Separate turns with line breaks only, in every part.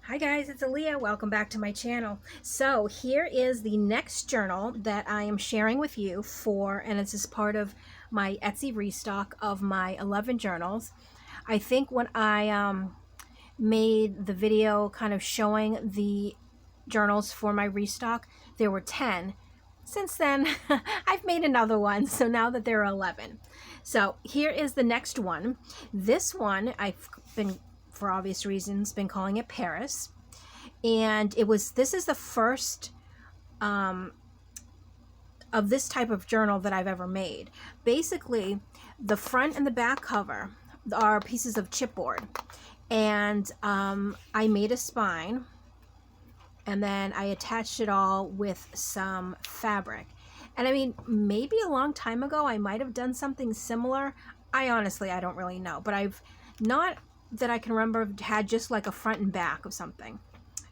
Hi guys, it's Alia. Welcome back to my channel. So here is the next journal that I am sharing with you and this is part of my Etsy restock of my 11 journals. I think when I made the video kind of showing the journals for my restock, there were 10. Since then, I've made another one, so now that there are 11. So here is the next one. This one, I've been, for obvious reasons, been calling it Paris. And this is the first of this type of journal that I've ever made. Basically, the front and the back cover are pieces of chipboard. And I made a spine, and then I attached it all with some fabric. And I mean, maybe a long time ago I might have done something similar. I don't really know, but I've not that I can remember had just like a front and back of something.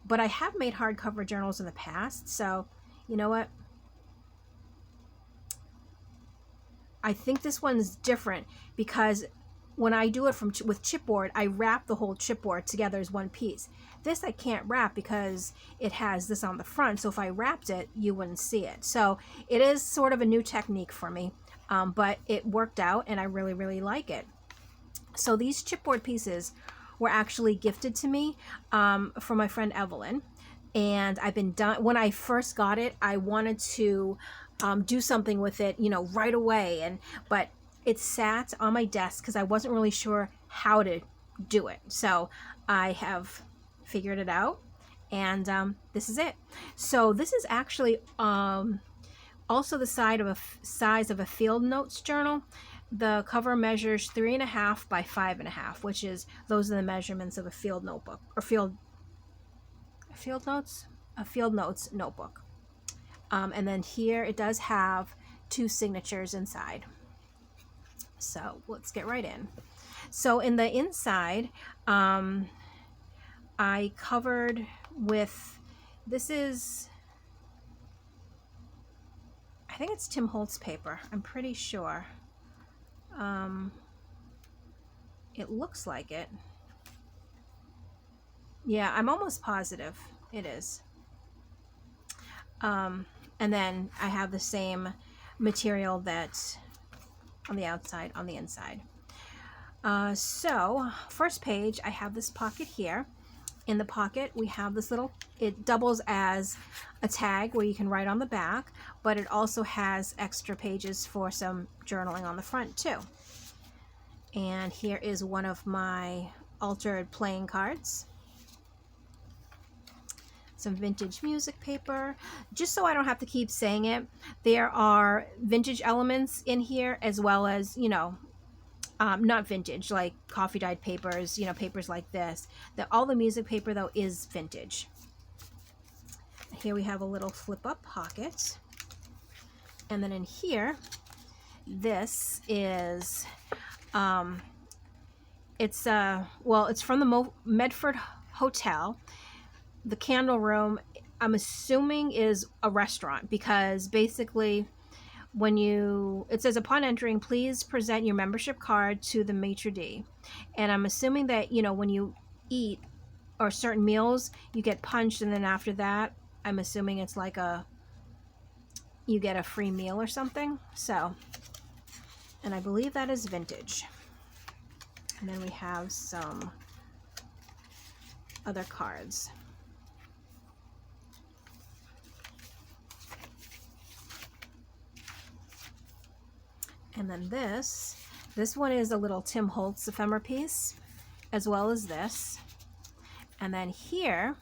But I have made hardcover journals in the past, so you know what? I think this one's different because when I do it with chipboard, I wrap the whole chipboard together as one piece. This I can't wrap because it has this on the front, so if I wrapped it, you wouldn't see it. So it is sort of a new technique for me, but it worked out and I really, really like it. So these chipboard pieces were actually gifted to me from my friend Evelyn, and when I first got it, I wanted to do something with it, you know, right away, but it sat on my desk because I wasn't really sure how to do it. So I have figured it out, and this is it. So this is actually also the size of a field notes journal. The cover measures 3.5 by 5.5, which is, those are the measurements of a field notebook, or field notes notebook. And then here it does have 2 signatures inside. So let's get right in. So in the inside, I covered with, this is, I think it's Tim Holtz paper. I'm pretty sure. It looks like it. Yeah, I'm almost positive it is. And then I have the same material that's on the outside, on the inside. So first page, I have this pocket here. In the pocket, we have this little, it doubles as a tag where you can write on the back, but it also has extra pages for some journaling on the front too. And here is one of my altered playing cards. Some vintage music paper. Just so I don't have to keep saying it, there are vintage elements in here, as well as, you know, not vintage, like coffee dyed papers, you know, papers like this. All the music paper, though, is vintage. Here we have a little flip-up pocket. And then in here, this is, it's from the Medford Hotel. The candle room, I'm assuming, is a restaurant, because basically it says, upon entering, please present your membership card to the maitre d'. And I'm assuming that, you know, when you eat or certain meals, you get punched, and then after that, I'm assuming it's like you get a free meal or something. So, and I believe that is vintage. And then we have some other cards. And then this one is a little Tim Holtz ephemera piece, as well as this. And then here,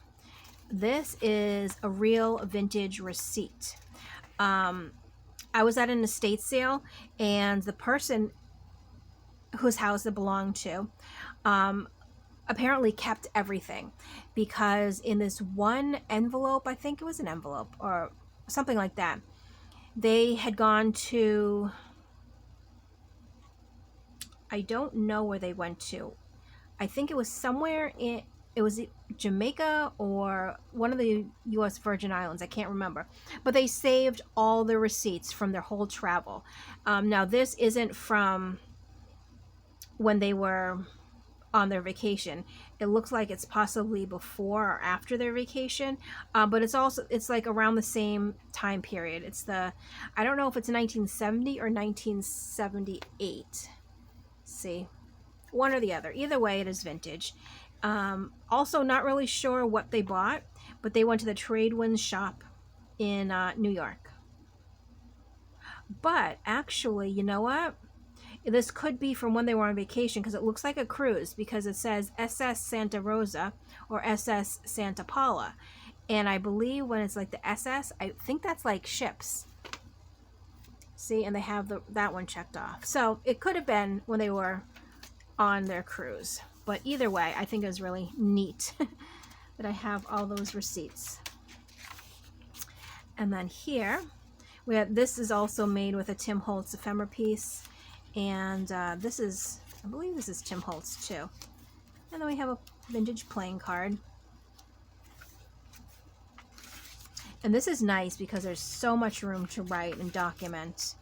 this is a real vintage receipt. I was at an estate sale, and the person whose house it belonged to apparently kept everything, because in this one envelope, I think it was an envelope or something like that, they had gone to, I don't know where they went to. I think it was somewhere it was Jamaica or one of the U.S. Virgin Islands. I can't remember. But they saved all the receipts from their whole travel. Now, this isn't from when they were on their vacation. It looks like it's possibly before or after their vacation, but it's like around the same time period. I don't know if it's 1970 or 1978. See, one or the other. Either way, it is vintage. Also, not really sure what they bought, but they went to the Tradewinds shop in New York. But actually, you know what? This could be from when they were on vacation, because it looks like a cruise, because it says SS Santa Rosa or SS Santa Paula. And I believe when it's like the SS, I think that's like ships. See, and they have that one checked off. So it could have been when they were on their cruise. But either way, I think it was really neat that I have all those receipts. And then here, this is also made with a Tim Holtz ephemera piece. And I believe this is Tim Holtz too. And then we have a vintage playing card. And this is nice because there's so much room to write and document.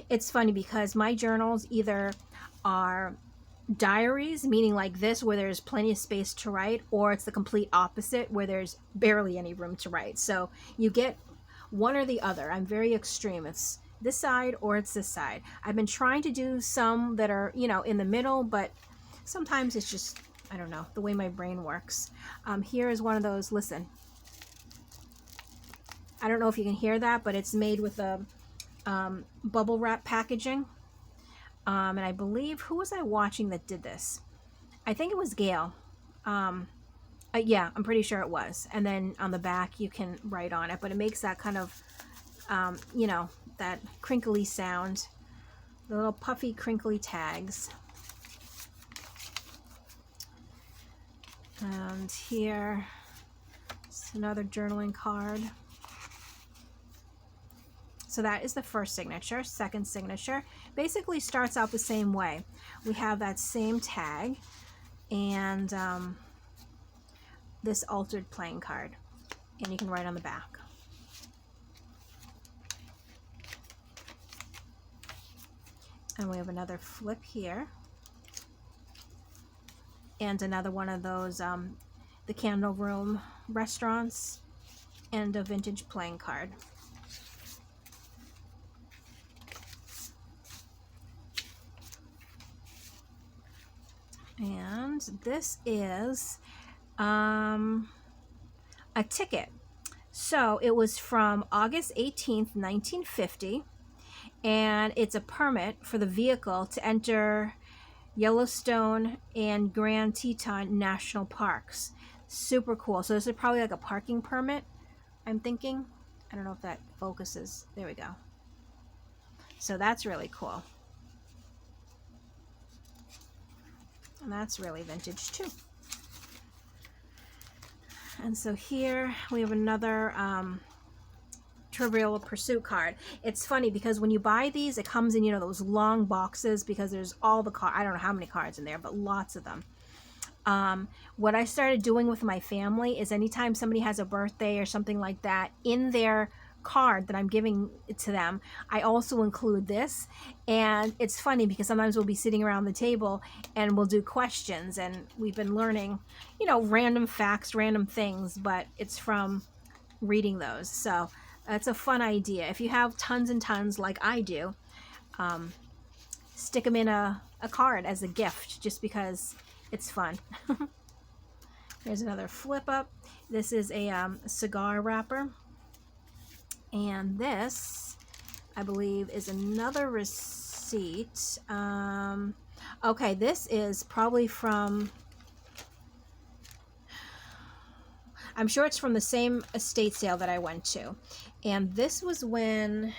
It's funny because my journals either are diaries, meaning like this, where there's plenty of space to write, or it's the complete opposite, where there's barely any room to write. So you get one or the other. I'm very extreme. It's this side or it's this side. I've been trying to do some that are, you know, in the middle, but sometimes it's just, I don't know, the way my brain works. Here is one of those, listen. I don't know if you can hear that, but it's made with a bubble wrap packaging. And I believe, who was I watching that did this? I think it was Gail. Yeah, I'm pretty sure it was. And then on the back, you can write on it, but it makes that kind of, you know, that crinkly sound, the little puffy crinkly tags. And here is another journaling card. So that is the first signature. Second signature basically starts out the same way. We have that same tag and this altered playing card, and you can write on the back. And we have another flip here, and another one of those the Candle Room restaurants, and a vintage playing card. And this is a ticket. So it was from August 18th, 1950, and it's a permit for the vehicle to enter Yellowstone and Grand Teton National Parks. Super cool. So this is probably like a parking permit, I'm thinking. I don't know if that focuses. There we go. So that's really cool. And that's really vintage too. And so here we have another Trivial Pursuit card. It's funny because when you buy these, it comes in, you know, those long boxes, because there's all the cards. I don't know how many cards in there, but lots of them. What I started doing with my family is anytime somebody has a birthday or something like that, in their card that I'm giving to them, I also include this. And it's funny because sometimes we'll be sitting around the table and we'll do questions, and we've been learning, you know, random facts, random things, but it's from reading those. So that's a fun idea. If you have tons and tons like I do, stick them in a card as a gift, just because it's fun. Here's another flip up. This is a cigar wrapper. And this, I believe, is another receipt. Okay, this is probably from, I'm sure it's from the same estate sale that I went to. And this was when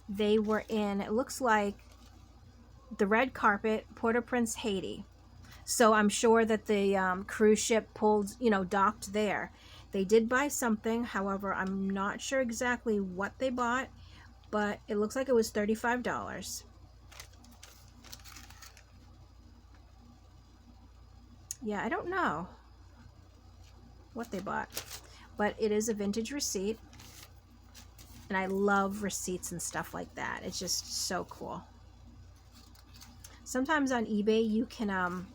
they were in, it looks like, the red carpet, Port-au-Prince, Haiti. So I'm sure that the cruise ship pulled, you know, docked there. They did buy something, however, I'm not sure exactly what they bought, but it looks like it was $35. Yeah, I don't know what they bought, but it is a vintage receipt, and I love receipts and stuff like that. It's just so cool. Sometimes on eBay you can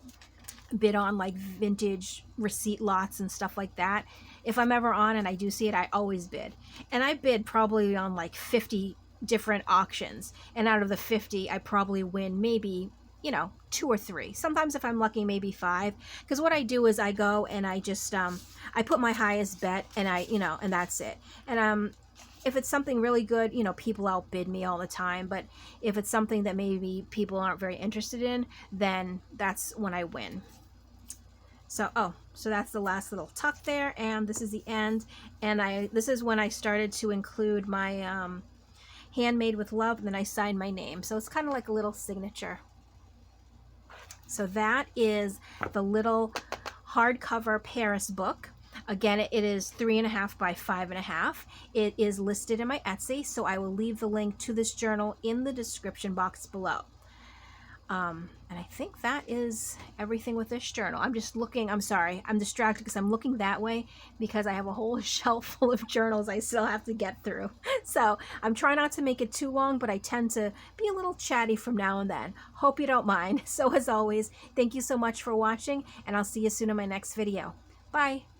bid on like vintage receipt lots and stuff like that. If I'm ever on and I do see it, I always bid. And I bid probably on like 50 different auctions. And out of the 50, I probably win maybe, you know, 2 or 3. Sometimes if I'm lucky, maybe 5. Because what I do is I go and I just, I put my highest bet and and that's it. And if it's something really good, you know, people outbid me all the time. But if it's something that maybe people aren't very interested in, then that's when I win. So, so that's the last little tuck there, and this is the end. And this is when I started to include my handmade with love, and then I signed my name. So it's kind of like a little signature. So that is the little hardcover Paris book. Again, it is 3.5 by 5.5. It is listed in my Etsy, so I will leave the link to this journal in the description box below. And I think that is everything with this journal. I'm just looking, I'm sorry, I'm distracted because I'm looking that way because I have a whole shelf full of journals I still have to get through. So I'm trying not to make it too long, but I tend to be a little chatty from now and then. Hope you don't mind. So as always, thank you so much for watching, and I'll see you soon in my next video. Bye.